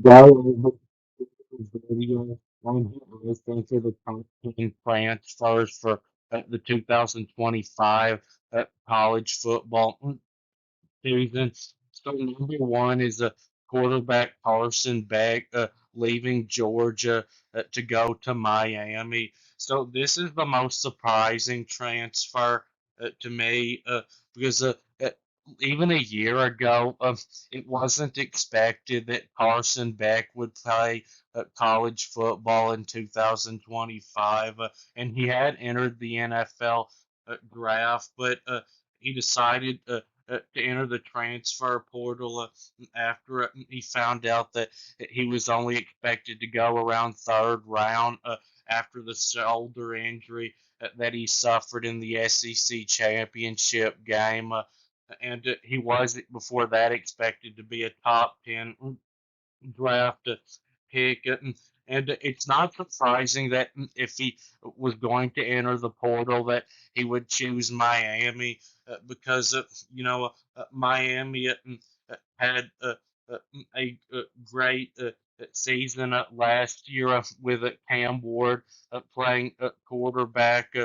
go over the video on who is into the top 10 transfers for the 2025 college football season. So number one is a quarterback Carson Beck leaving Georgia to go to Miami. So this is the most surprising transfer to me because even a year ago, it wasn't expected that Carson Beck would play college football in 2025, and he had entered the NFL draft, but he decided to enter the transfer portal after he found out that he was only expected to go around third round after the shoulder injury that he suffered in the SEC championship game. And he was before that expected to be a top 10 draft pick. And it's not surprising that if he was going to enter the portal, that he would choose Miami because Miami had a great season last year with Cam Ward playing quarterback.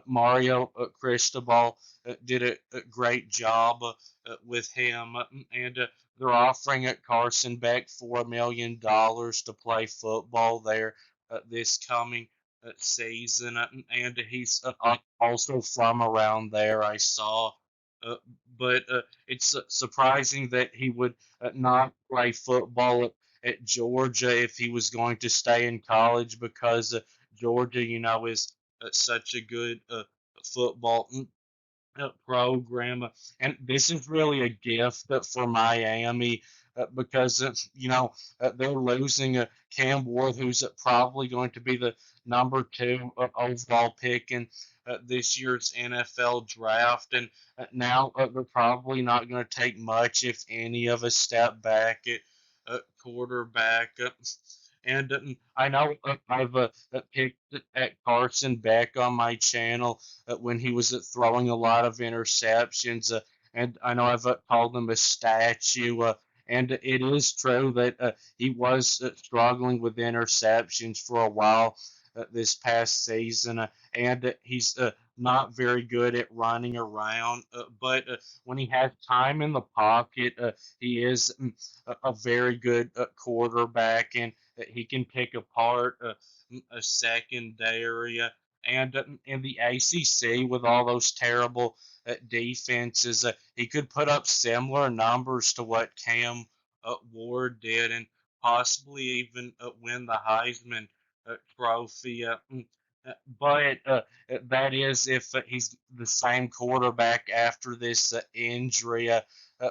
Mario Cristobal did a great job with him, and they're offering at Carson Beck $4 million to play football there this coming season, and he's also from around there. I saw, uh, but it's surprising that he would not play football at Georgia if he was going to stay in college because Georgia, is such a good football program. And this is really a gift for Miami because, they're losing Cam Ward, who's probably going to be the number two overall pick in this year's NFL draft. And now they're probably not going to take much, if any, of a step back at quarterback. And I know I've picked at Carson Beck on my channel when he was throwing a lot of interceptions. And I know I've called him a statue. And it is true that he was struggling with interceptions for a while this past season, and he's not very good at running around. But when he has time in the pocket, he is a very good quarterback, and he can pick apart a secondary. And in the ACC, with all those terrible defenses, he could put up similar numbers to what Cam Ward did, and possibly even win the Heisman Trophy. But that is if he's the same quarterback after this injury,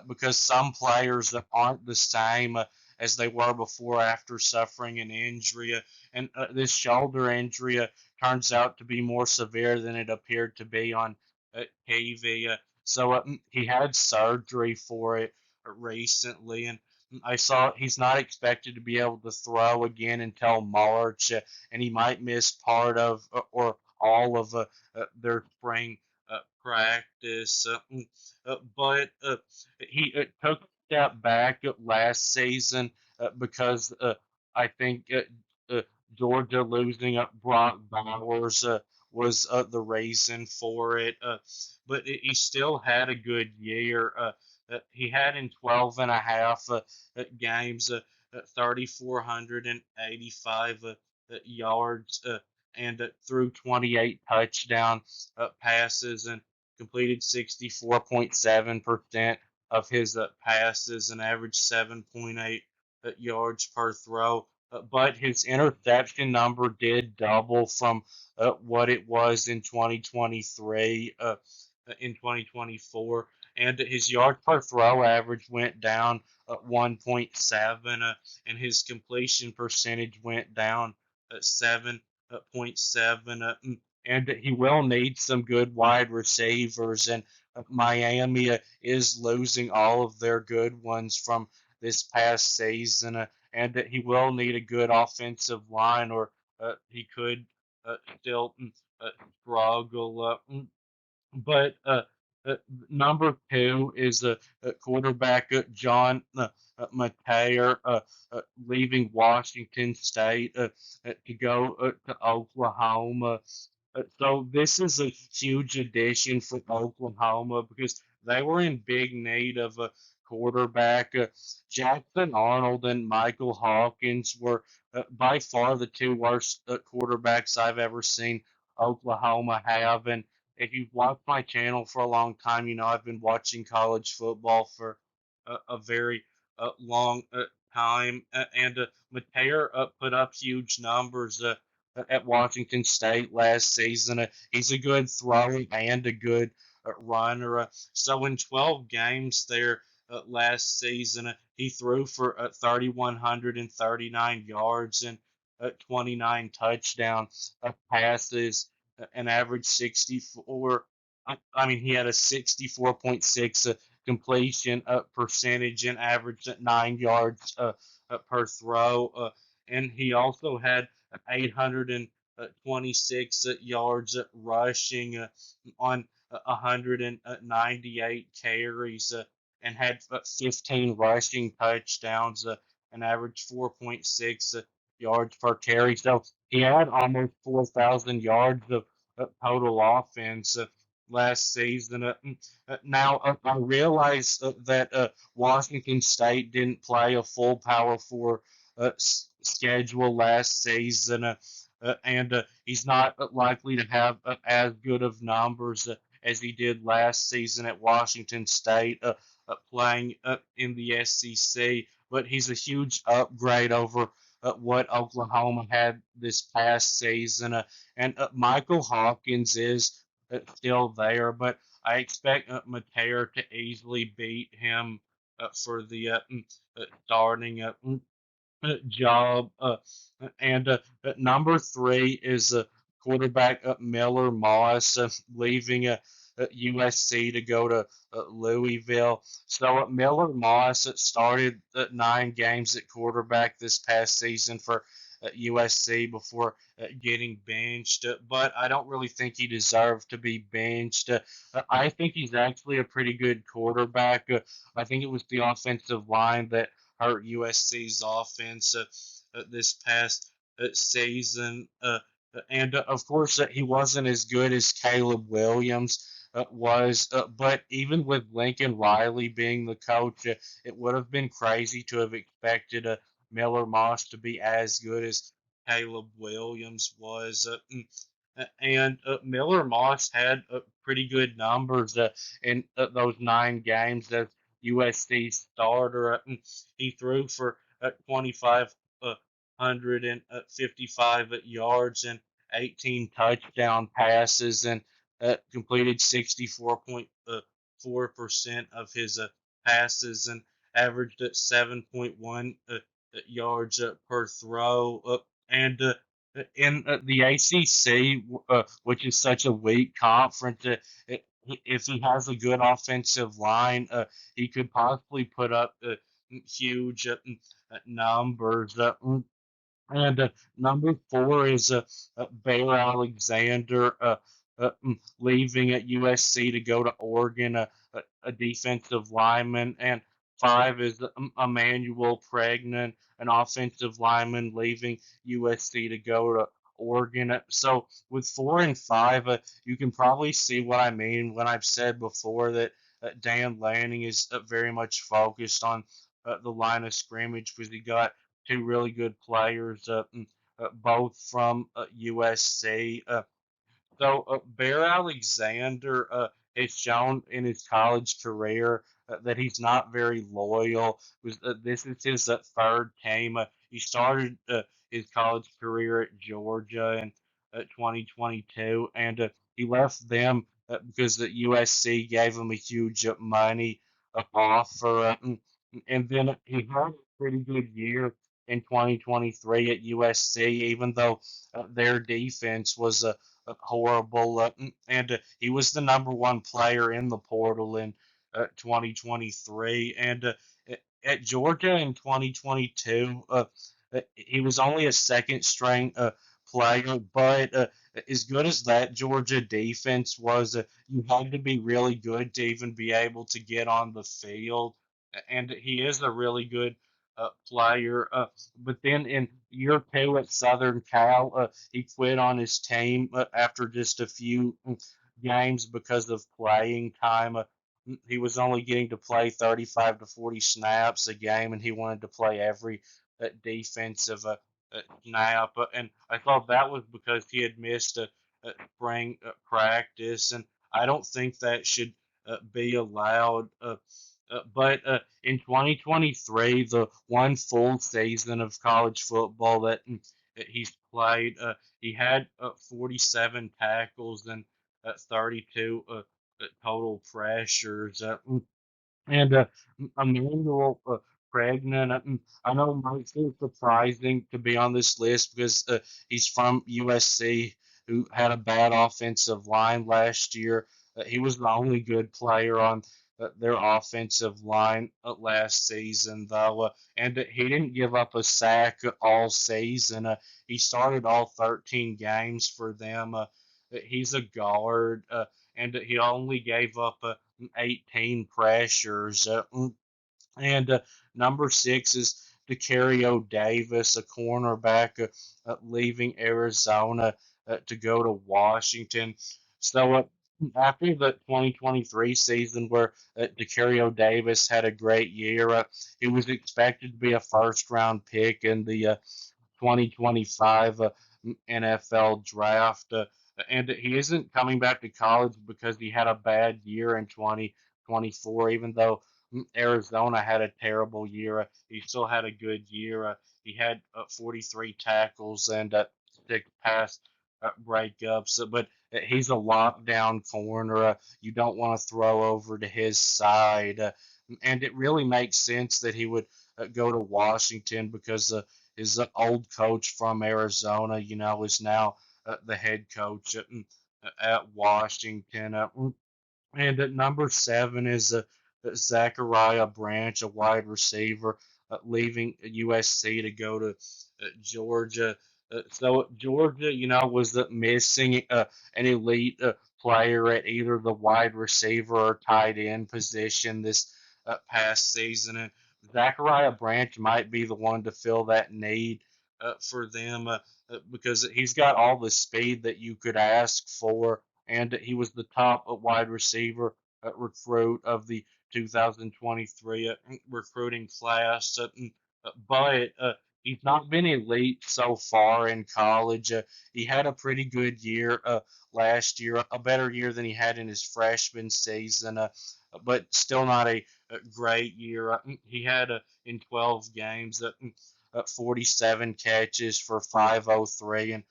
because some players aren't the same as they were before after suffering an injury. And this shoulder injury turns out to be more severe than it appeared to be on TV. So he had surgery for it recently, and I saw he's not expected to be able to throw again until March, and he might miss part of or all of their spring practice. But he took a step back last season because I think Georgia losing Brock Bowers was the reason for it. But he still had a good year. He had in 12 and a half games 3,485 yards and threw 28 touchdown passes and completed 64.7% of his passes and averaged 7.8 yards per throw. But his interception number did double from what it was in 2023, in 2024. And his yard per throw average went down 1.7, and his completion percentage went down 7.7. And he will need some good wide receivers, and Miami is losing all of their good ones from this past season, and he will need a good offensive line, or he could still uh, struggle. But Uh, Number two is quarterback John Mateer, leaving Washington State to go to Oklahoma. So this is a huge addition for Oklahoma because they were in big need of a quarterback. Jackson Arnold and Michael Hawkins were by far the two worst quarterbacks I've ever seen Oklahoma have. And if you've watched my channel for a long time, you know I've been watching college football for a very long time. And Mateer put up huge numbers at Washington State last season. He's a good thrower and a good runner. So in 12 games there last season, he threw for 3,139 yards and 29 touchdown passes, an average 64. I mean, he had a 64.6 completion percentage and averaged at 9 yards per throw. And he also had 826 yards rushing on 198 carries and had 15 rushing touchdowns and averaged 4.6 yards per carry. So he had almost 4,000 yards of total offense last season. Now, I realize that Washington State didn't play a full Power Four schedule last season, and he's not likely to have as good of numbers as he did last season at Washington State, playing in the SEC. But he's a huge upgrade over what Oklahoma had this past season. And Michael Hawkins is still there, but I expect Mateer to easily beat him for the starting job. And number three is quarterback Miller Moss, leaving USC to go to Louisville. So Miller Moss started 9 games at quarterback this past season for USC before getting benched. But I don't really think he deserved to be benched. I think he's actually a pretty good quarterback. I think it was the offensive line that hurt USC's offense this past season. And of course, he wasn't as good as Caleb Williams was. But even with Lincoln Riley being the coach, it would have been crazy to have expected Miller Moss to be as good as Caleb Williams was. And Miller Moss had pretty good numbers in those 9 games as USC starter. He threw for 2,555 yards and 18 touchdown passes and completed 64.4% of his passes and averaged at 7.1 yards per throw. And in the ACC, which is such a weak conference, if he has a good offensive line, he could possibly put up huge numbers. And number four is Bear Alexander, leaving at USC to go to Oregon, a defensive lineman. And five is Emmanuel Pregnon, an offensive lineman, leaving USC to go to Oregon. So with 4 and 5, you can probably see what I mean when I've said before that Dan Lanning is very much focused on the line of scrimmage because he got two really good players, both from USC. So Bear Alexander has shown in his college career that he's not very loyal. This is his third team. He started his college career at Georgia in 2022, and he left them because the USC gave him a huge money offer. And then he had a pretty good year in 2023 at USC, even though their defense was horrible. And he was the number one player in the portal in 2023. And at Georgia in 2022, he was only a second string player, but as good as that Georgia defense was, you had to be really good to even be able to get on the field. And he is a really good player. But then in year two at Southern Cal, he quit on his team after just a few games because of playing time. He was only getting to play 35 to 40 snaps a game, and he wanted to play every defensive snap. And I thought that was because he had missed a spring practice, and I don't think that should be allowed. But in 2023, the one full season of college football that he's played, he had 47 tackles and 32 total pressures. And Emmanuel Pregnant, I know it might feel surprising to be on this list because he's from USC, who had a bad offensive line last year. He was the only good player on their offensive line last season, though, and he didn't give up a sack all season. He started all 13 games for them. He's a guard, and he only gave up 18 pressures. And number six is Decario Davis, a cornerback, leaving Arizona to go to Washington. So after the 2023 season, where Decario Davis had a great year, he was expected to be a first round pick in the 2025 NFL draft. And he isn't coming back to college because he had a bad year in 2024, even though Arizona had a terrible year. He still had a good year. He had 43 tackles and 6 pass breakups, but he's a lockdown corner. You don't want to throw over to his side. And it really makes sense that he would go to Washington because his old coach from Arizona, is now the head coach at Washington. And at number seven is Zachariah Branch, a wide receiver, leaving USC to go to Georgia. So Georgia, was missing an elite player at either the wide receiver or tight end position this past season, and Zachariah Branch might be the one to fill that need for them because he's got all the speed that you could ask for, and he was the top wide receiver recruit of the 2023 recruiting class. But he's not been elite so far in college. He had a pretty good year last year, a better year than he had in his freshman season, but still not a great year. He had in 12 games 47 catches for 503 and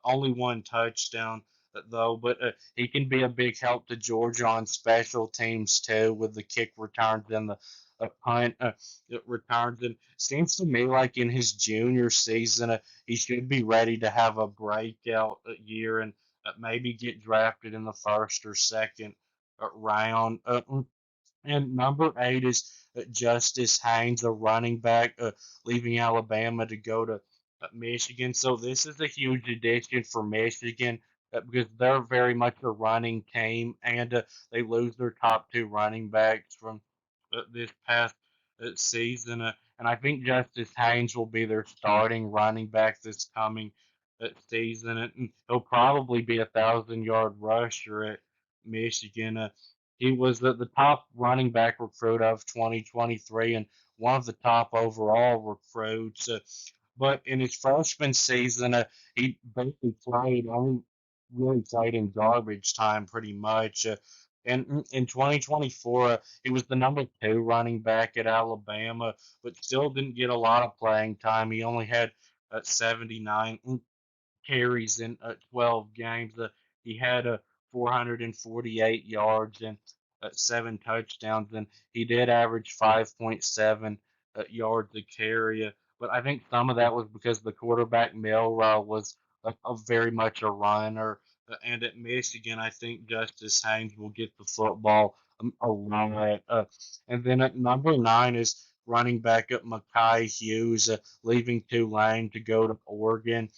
only one touchdown though, but he can be a big help to Georgia on special teams too with the kick returns and the punt returns. And seems to me like in his junior season, he should be ready to have a breakout year and maybe get drafted in the first or second round. And number eight is Justice Haynes, a running back, leaving Alabama to go to Michigan. So this is a huge addition for Michigan because they're very much a running team, and they lose their top two running backs from this past season. And I think Justice Haynes will be their starting running back this coming season. And he'll probably be 1,000 yard rusher at Michigan. He was the top running back recruit of 2023 and one of the top overall recruits. But in his freshman season, he basically played, only really played in garbage time pretty much. And in 2024, he was the number two running back at Alabama, but still didn't get a lot of playing time. He only had 79 carries in 12 games. He had 448 yards and 7 touchdowns, and he did average 5.7 yards a carry. But I think some of that was because the quarterback Milrow was very much a runner. And at Michigan, I think Justice Haynes will get the football a lot. And then at number nine is running back at Mackay Hughes, leaving Tulane to go to Oregon.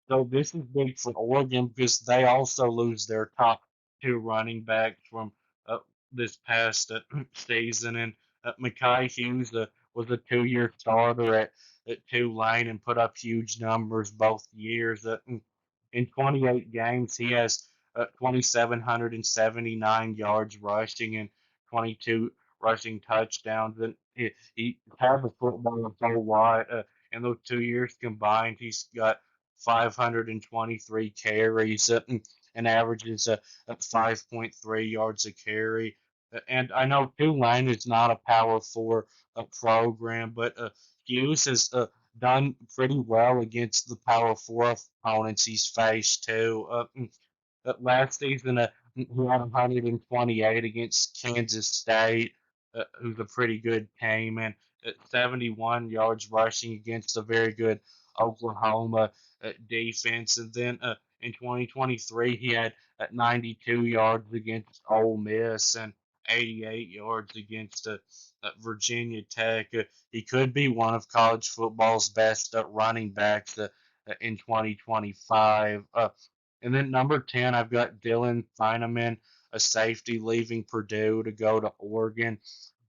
So this is big for Oregon because they also lose their top two running backs from uh, this past season. And Mekhi Hughes was a 2 year starter at Tulane and put up huge numbers both years. In 28 games, he has 2,779 yards rushing and 22 rushing touchdowns. And he had the football a whole lot. In those 2 years combined, he's got 523 carries and averages at 5.3 yards a carry. And I know Tulane is not a Power Four program, but Hughes has done pretty well against the Power Four opponents he's faced too. Last season, he had 128 against Kansas State, who's a pretty good team, and 71 yards rushing against a very good Oklahoma defense. And then in 2023, he had 92 yards against Ole Miss and 88 yards against Virginia Tech. He could be one of college football's best running backs in 2025. And then number 10, I've got Dylan Fineman, a safety leaving Purdue to go to Oregon.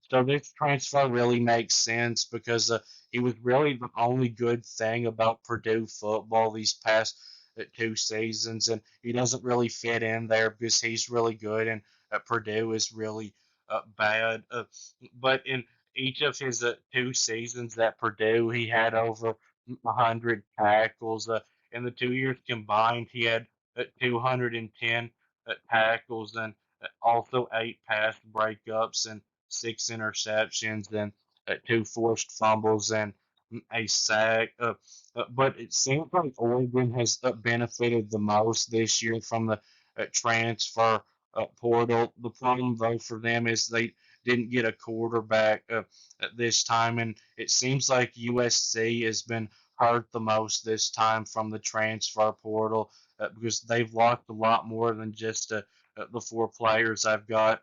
So this transfer really makes sense because he was really the only good thing about Purdue football these past 2 seasons, and he doesn't really fit in there because he's really good and Purdue is really bad. But in each of his 2 seasons at Purdue, he had over 100 tackles. In the 2 years combined, he had 210 tackles and also 8 pass breakups and 6 interceptions and 2 forced fumbles and a sack. But it seems like Oregon has benefited the most this year from the transfer portal. The problem, though, for them is they didn't get a quarterback at this time, and it seems like USC has been hurt the most this time from the transfer portal because they've lost a lot more than just the 4 players I've got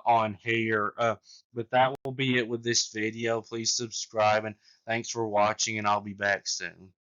on here. But that will be it with this video. Please subscribe and thanks for watching, and I'll be back soon.